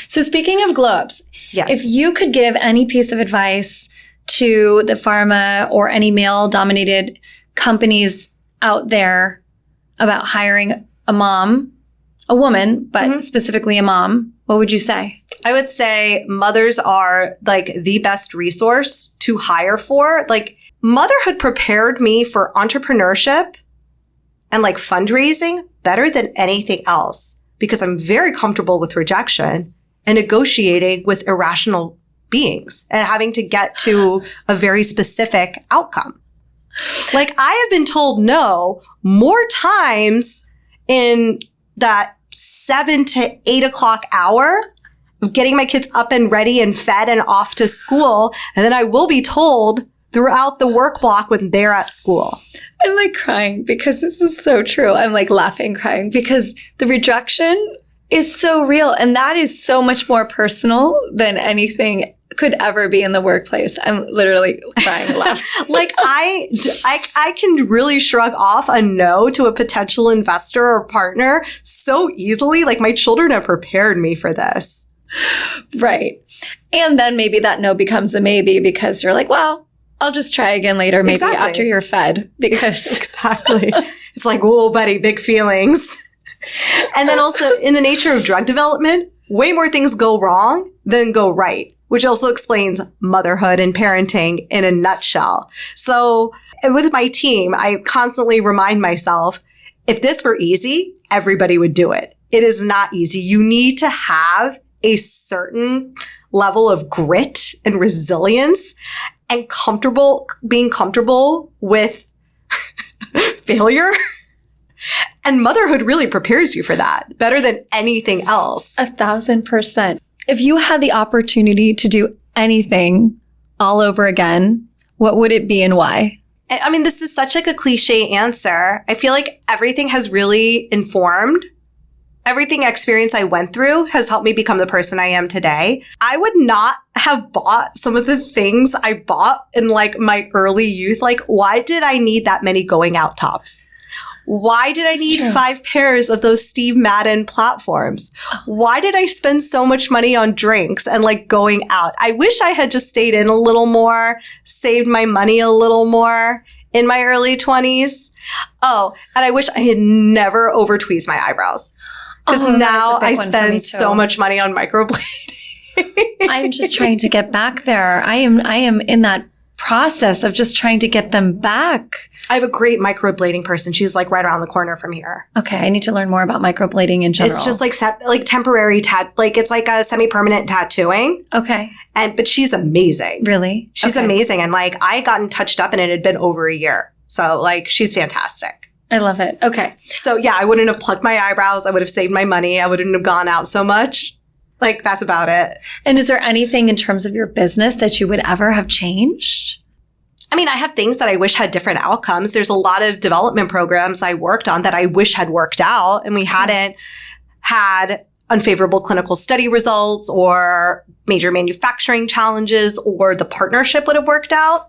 So speaking of glow ups, yes. If you could give any piece of advice to the pharma or any male-dominated companies out there about hiring a mom, a woman, but specifically a mom, what would you say? I would say mothers are like the best resource to hire for. Like motherhood prepared me for entrepreneurship and like fundraising better than anything else because I'm very comfortable with rejection and negotiating with irrational beings and having to get to a very specific outcome. Like I have been told no more times in that 7 to 8 o'clock hour of getting my kids up and ready and fed and off to school. And then I will be told throughout the work block when they're at school. I'm like crying because this is so true. I'm like laughing, crying because the rejection is so real. And that is so much more personal than anything could ever be in the workplace. I'm literally crying, laughing. Like I can really shrug off a no to a potential investor or partner so easily. Like my children have prepared me for this. Right. And then maybe that no becomes a maybe because you're like, well, I'll just try again later, maybe after you're fed. Because exactly. It's like, whoa, buddy, big feelings. And then also in the nature of drug development, way more things go wrong than go right, which also explains motherhood and parenting in a nutshell. So with my team, I constantly remind myself, if this were easy, everybody would do it. It is not easy. You need to have a certain level of grit and resilience and being comfortable with failure. And motherhood really prepares you for that better than anything else. 1,000%. If you had the opportunity to do anything all over again, what would it be and why? I mean, this is such like a cliche answer. I feel like everything has really informed. Everything experience I went through has helped me become the person I am today. I would not have bought some of the things I bought in like my early youth. Like, why did I need that many going out tops? Why did I need 5 pairs of those Steve Madden platforms? Why did I spend so much money on drinks and like going out? I wish I had just stayed in a little more, saved my money a little more in my early 20s. Oh, and I wish I had never over-tweezed my eyebrows. Because now I spend so much money on microblading. I'm just trying to get back there. I am in that process of just trying to get them back? I have a great microblading person. She's like right around the corner from here. Okay, I need to learn more about microblading in general. It's just like temporary it's like a semi-permanent tattooing. Okay. But she's amazing. Really? She's amazing. And like I gotten touched up and it had been over a year. So like she's fantastic. I love it. Okay. So yeah, I wouldn't have plucked my eyebrows. I would have saved my money. I wouldn't have gone out so much. Like that's about it. And is there anything in terms of your business that you would ever have changed? I mean, I have things that I wish had different outcomes. There's a lot of development programs I worked on that I wish had worked out, and we hadn't had unfavorable clinical study results or major manufacturing challenges, or the partnership would have worked out.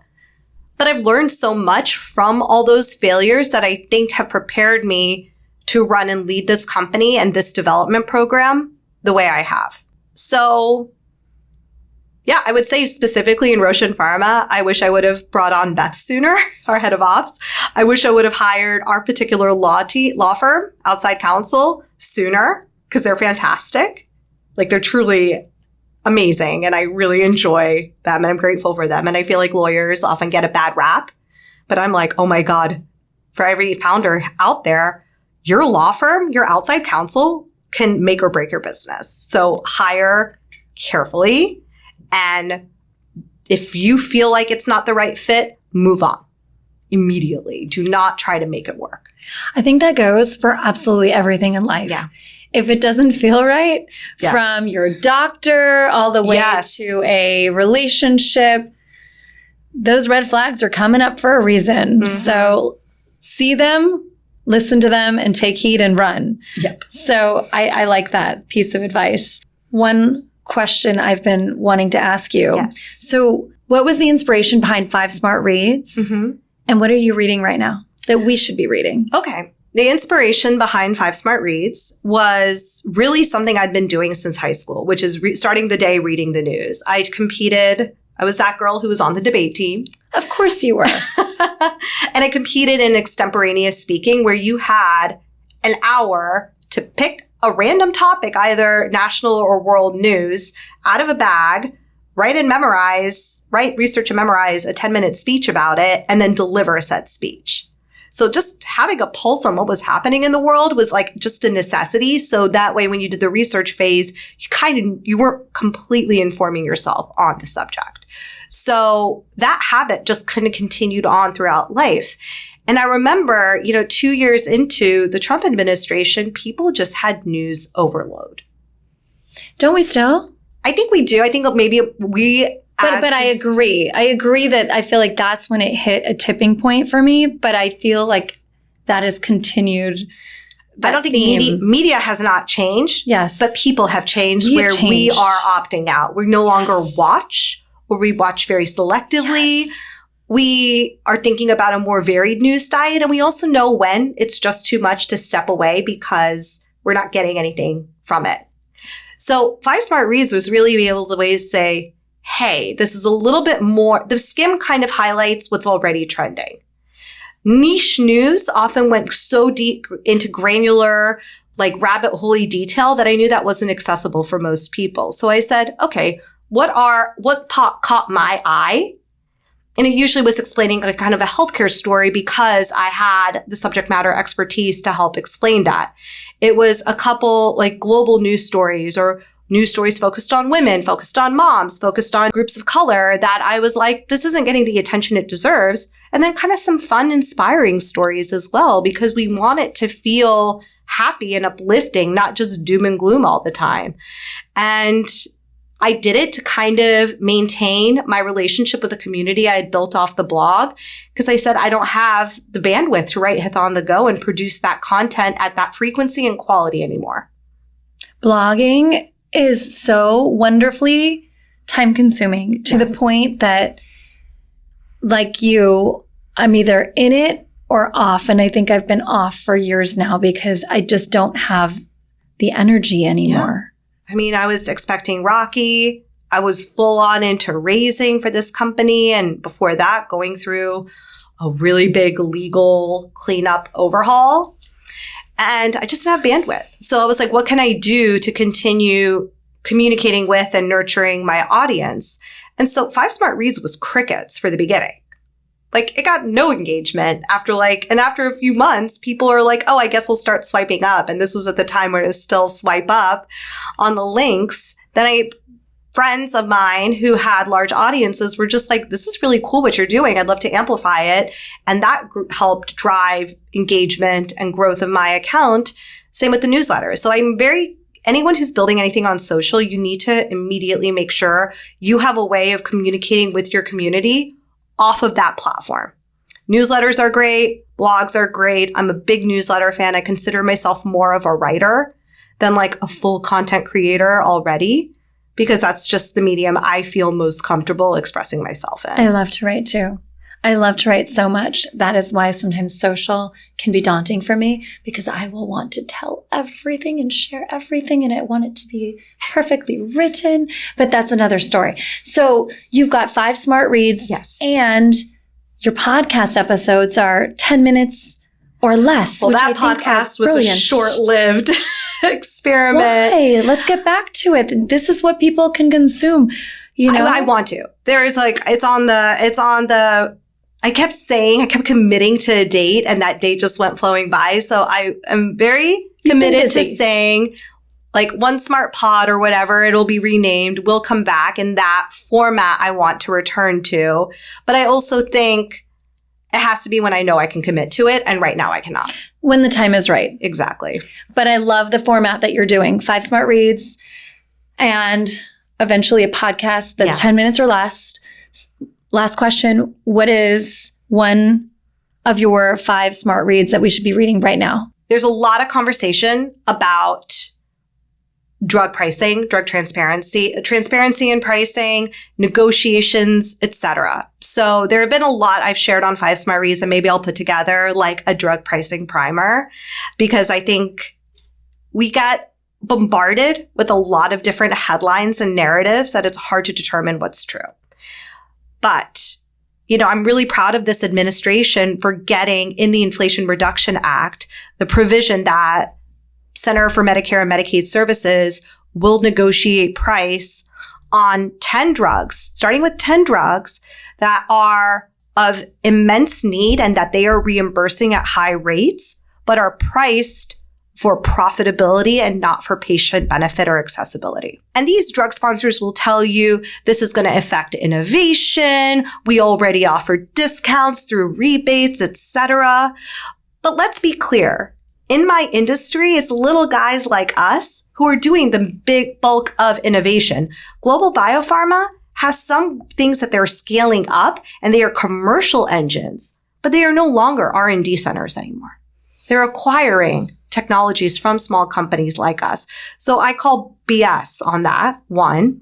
But I've learned so much from all those failures that I think have prepared me to run and lead this company and this development program the way I have. So yeah, I would say specifically in Roshan Pharma, I wish I would have brought on Beth sooner, our head of ops. I wish I would have hired our particular law firm, outside counsel, sooner, because they're fantastic. Like they're truly amazing, and I really enjoy them, and I'm grateful for them. And I feel like lawyers often get a bad rap, but I'm like, oh my God, for every founder out there, your law firm, your outside counsel can make or break your business. So hire carefully. And if you feel like it's not the right fit, move on immediately. Do not try to make it work. I think that goes for absolutely everything in life. Yeah. If it doesn't feel right, Yes. from your doctor all the way Yes. to a relationship, those red flags are coming up for a reason. Mhm. So see them, listen to them, and take heed and run. Yep. So I like that piece of advice. One question I've been wanting to ask you. Yes. So what was the inspiration behind 5 Smart Reads? Mm-hmm. And what are you reading right now that we should be reading? Okay. The inspiration behind 5 Smart Reads was really something I'd been doing since high school, which is starting the day reading the news. I was that girl who was on the debate team. Of course you were. And I competed in extemporaneous speaking, where you had an hour to pick a random topic, either national or world news, out of a bag, write research and memorize a 10-minute speech about it, and then deliver said speech. So just having a pulse on what was happening in the world was like just a necessity. So that way, when you did the research phase, you weren't completely informing yourself on the subject. So that habit just kind of continued on throughout life. And I remember, 2 years into the Trump administration, people just had news overload. Don't we still? I think we do. I think maybe we... But I agree. I agree that I feel like that's when it hit a tipping point for me. But I feel like that has continued. I don't think media has not changed. Yes. But people have changed We where have we changed. are opting out. We no longer watch, or we watch very selectively. Yes. We are thinking about a more varied news diet. And we also know when it's just too much to step away because we're not getting anything from it. So 5 Smart Reads was really be able to say, hey, this is a little bit more, the skim kind of highlights what's already trending. Niche news often went so deep into granular, like rabbit hole-y detail that I knew that wasn't accessible for most people. So I said, okay, what caught my eye? And it usually was explaining a kind of a healthcare story because I had the subject matter expertise to help explain that. It was a couple like global news stories or news stories focused on women, focused on moms, focused on groups of color that I was like, this isn't getting the attention it deserves. And then kind of some fun, inspiring stories as well, because we want it to feel happy and uplifting, not just doom and gloom all the time. And I did it to kind of maintain my relationship with the community I had built off the blog, because I said I don't have the bandwidth to write Hitha on the go and produce that content at that frequency and quality anymore. Blogging is so wonderfully time consuming to the point that, like you, I'm either in it or off. And I think I've been off for years now because I just don't have the energy anymore. Yeah. I mean, I was expecting Rocky. I was full on into raising for this company. And before that, going through a really big legal cleanup overhaul. And I just didn't have bandwidth. So I was like, what can I do to continue communicating with and nurturing my audience? And so 5 Smart Reads was crickets for the beginning. Like, it got no engagement after a few months, people are like, oh, I guess we'll start swiping up. And this was at the time where it was still swipe up on the links. Then friends of mine who had large audiences were just like, this is really cool what you're doing. I'd love to amplify it. And that helped drive engagement and growth of my account. Same with the newsletter. So anyone who's building anything on social, you need to immediately make sure you have a way of communicating with your community off of that platform. Newsletters are great. Blogs are great. I'm a big newsletter fan. I consider myself more of a writer than like a full content creator already, because that's just the medium I feel most comfortable expressing myself in. I love to write too. I love to write so much. That is why sometimes social can be daunting for me, because I will want to tell everything and share everything, and I want it to be perfectly written. But that's another story. So you've got 5 Smart Reads. Yes. And your podcast episodes are 10 minutes or less. Well, which that I think podcast was brilliant. a short-lived experiment. Why? Let's get back to it. This is what people can consume. You know, I want to. There is I kept committing to a date, and that date just went flowing by. So I am very committed to saying, like, One Smart Pod or whatever, it'll be renamed, will come back in that format I want to return to. But I also think it has to be when I know I can commit to it. And right now I cannot. when the time is right. Exactly. But I love the format that you're doing. 5 Smart Reads and eventually a podcast that's 10 minutes or less. Last question. What is one of your 5 smart reads that we should be reading right now? There's a lot of conversation about drug pricing, drug transparency in pricing, negotiations, etc. So there have been a lot I've shared on 5 Smart Reads, and maybe I'll put together like a drug pricing primer, because I think we get bombarded with a lot of different headlines and narratives that it's hard to determine what's true. But, you know, I'm really proud of this administration for getting in the Inflation Reduction Act the provision that Center for Medicare and Medicaid Services will negotiate price on 10 drugs, starting with 10 drugs that are of immense need and that they are reimbursing at high rates, but are priced for profitability and not for patient benefit or accessibility. And these drug sponsors will tell you this is going to affect innovation. We already offer discounts through rebates, etc. But let's be clear. In my industry, it's little guys like us who are doing the big bulk of innovation. Global biopharma has some things that they're scaling up, and they are commercial engines, but they are no longer R&D centers anymore. They're acquiring technologies from small companies like us. So I call BS on that, 1.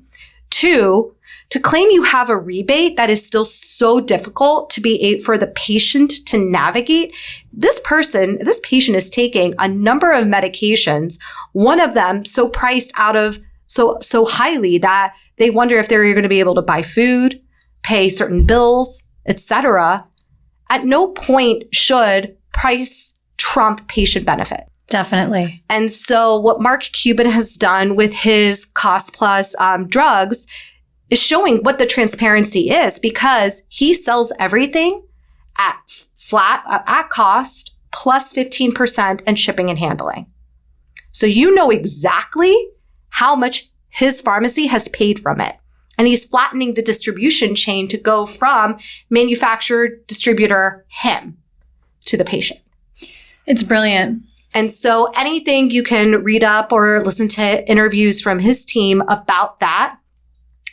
2, to claim you have a rebate that is still so difficult to be for the patient to navigate. This patient is taking a number of medications, one of them so priced out of so highly that they wonder if they're going to be able to buy food, pay certain bills, etc. At no point should price trump patient benefit. Definitely. And so what Mark Cuban has done with his cost plus drugs is showing what the transparency is, because he sells everything at at cost plus 15% and shipping and handling. So you know exactly how much his pharmacy has paid from it. And he's flattening the distribution chain to go from manufacturer, distributor, him to the patient. It's brilliant. And so anything you can read up or listen to interviews from his team about that,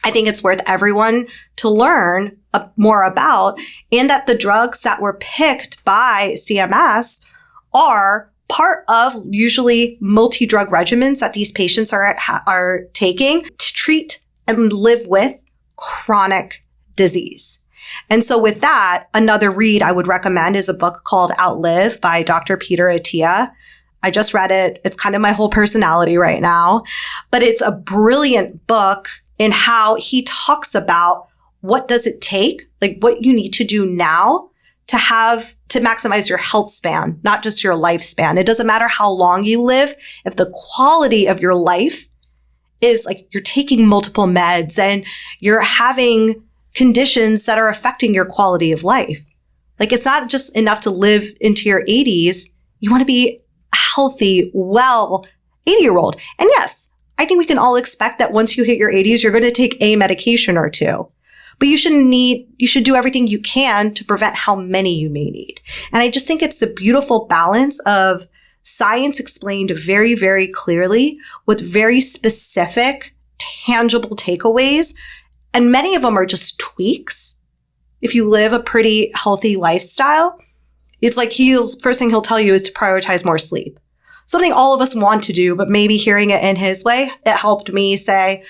I think it's worth everyone to learn more about, and that the drugs that were picked by CMS are part of usually multi-drug regimens that these patients are taking to treat and live with chronic disease. And so with that, another read I would recommend is a book called Outlive by Dr. Peter Attia. I just read it. It's kind of my whole personality right now, but it's a brilliant book in how he talks about what does it take, like what you need to do now to maximize your health span, not just your lifespan. It doesn't matter how long you live. If the quality of your life is like you're taking multiple meds and you're having conditions that are affecting your quality of life. Like it's not just enough to live into your 80s. You want to be a healthy, well 80-year-old. And yes, I think we can all expect that once you hit your 80s, you're going to take a medication or two. But you should do everything you can to prevent how many you may need. And I just think it's the beautiful balance of science explained very, very clearly with very specific, tangible takeaways. And many of them are just tweaks. If you live a pretty healthy lifestyle, it's like first thing he'll tell you is to prioritize more sleep. Something all of us want to do, but maybe hearing it in his way, it helped me say,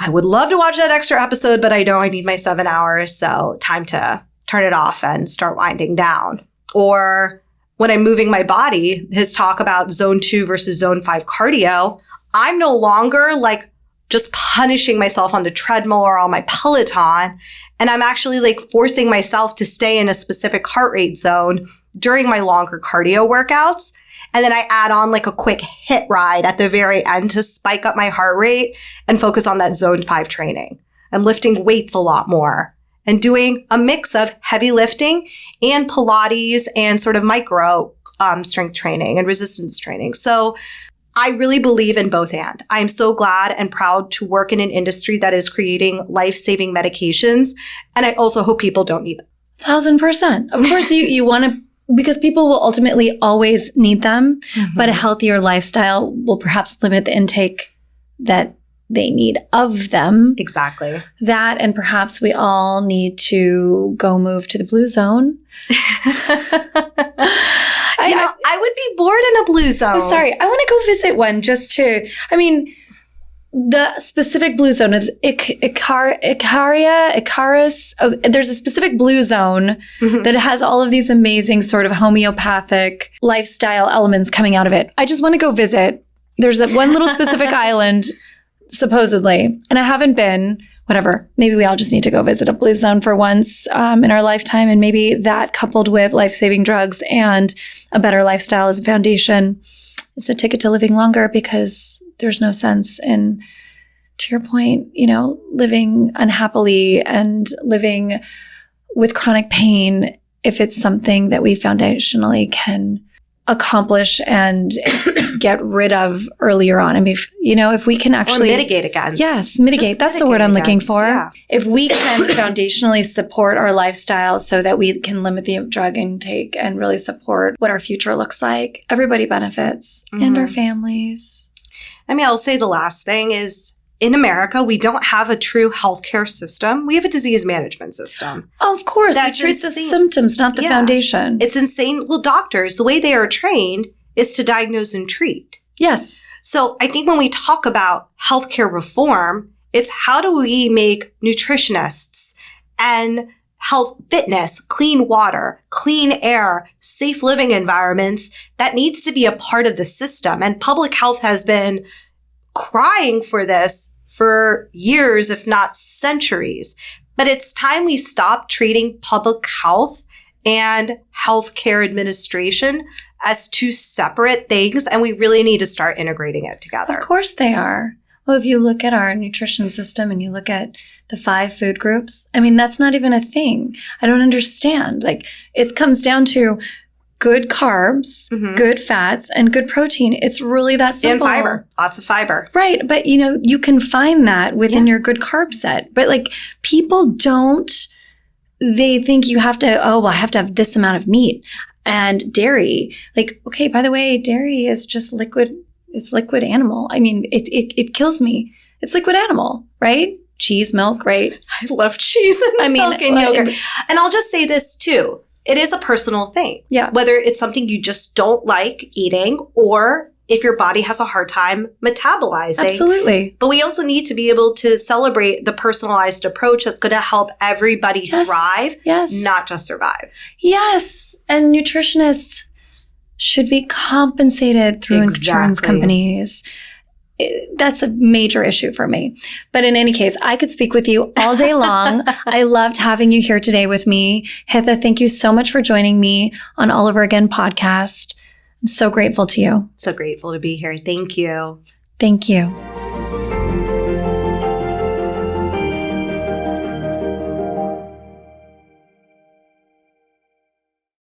I would love to watch that extra episode, but I know I need my 7 hours, so time to turn it off and start winding down. Or when I'm moving my body, his talk about zone 2 versus zone 5 cardio, I'm no longer like just punishing myself on the treadmill or on my Peloton. And I'm actually like forcing myself to stay in a specific heart rate zone during my longer cardio workouts. And then I add on like a quick HIIT ride at the very end to spike up my heart rate and focus on that zone 5 training. I'm lifting weights a lot more and doing a mix of heavy lifting and Pilates and sort of micro strength training and resistance training. So I really believe in both and. I'm so glad and proud to work in an industry that is creating life-saving medications. And I also hope people don't need them. 1,000%. Of course, you want to, because people will ultimately always need them, but a healthier lifestyle will perhaps limit the intake that they need of them. Exactly. That, and perhaps we all need to go move to the blue zone. I would be bored in a blue zone. I'm sorry. I want to go visit one just to, the specific blue zone is Icarus. Oh, there's a specific blue zone that has all of these amazing sort of homeopathic lifestyle elements coming out of it. I just want to go visit. There's one little specific island, supposedly, and I haven't been. Whatever. Maybe we all just need to go visit a blue zone for once in our lifetime. And maybe that coupled with life-saving drugs and a better lifestyle as a foundation is the ticket to living longer, because there's no sense in, to your point, living unhappily and living with chronic pain if it's something that we foundationally can accomplish and get rid of earlier on. If we can actually mitigate against. Yes, mitigate. That's the word I'm looking for. Yeah. If we can foundationally support our lifestyle so that we can limit the drug intake and really support what our future looks like, everybody benefits and our families. I'll say the last thing is, in America, we don't have a true healthcare system. We have a disease management system. Oh, of course. That's we treat insane. the symptoms, not the foundation. It's insane. Well, doctors, the way they are trained is to diagnose and treat. Yes. So I think when we talk about healthcare reform, it's how do we make nutritionists and health, fitness, clean water, clean air, safe living environments, that needs to be a part of the system. And public health has been crying for this for years, if not centuries. But it's time we stop treating public health and healthcare administration as two separate things, and we really need to start integrating it together. Of course they are. Well, if you look at our nutrition system and you look at the 5 food groups, that's not even a thing. I don't understand. It comes down to good carbs, good fats, and good protein. It's really that simple. And fiber. Lots of fiber. Right. But, you can find that within your good carb set. But people don't, they think you have to, I have to have this amount of meat and dairy. Okay, by the way, dairy is just liquid. It's liquid animal. It kills me. It's liquid animal, right? Cheese, milk, right? I love cheese and milk and yogurt. And I'll just say this too. It is a personal thing. Yeah. Whether it's something you just don't like eating or if your body has a hard time metabolizing. Absolutely. But we also need to be able to celebrate the personalized approach that's going to help everybody thrive, not just survive. Yes. And nutritionists should be compensated through insurance companies. That's a major issue for me. But in any case, I could speak with you all day long. I loved having you here today with me. Hitha, thank you so much for joining me on All Over Again podcast. I'm so grateful to you. So grateful to be here. Thank you. Thank you.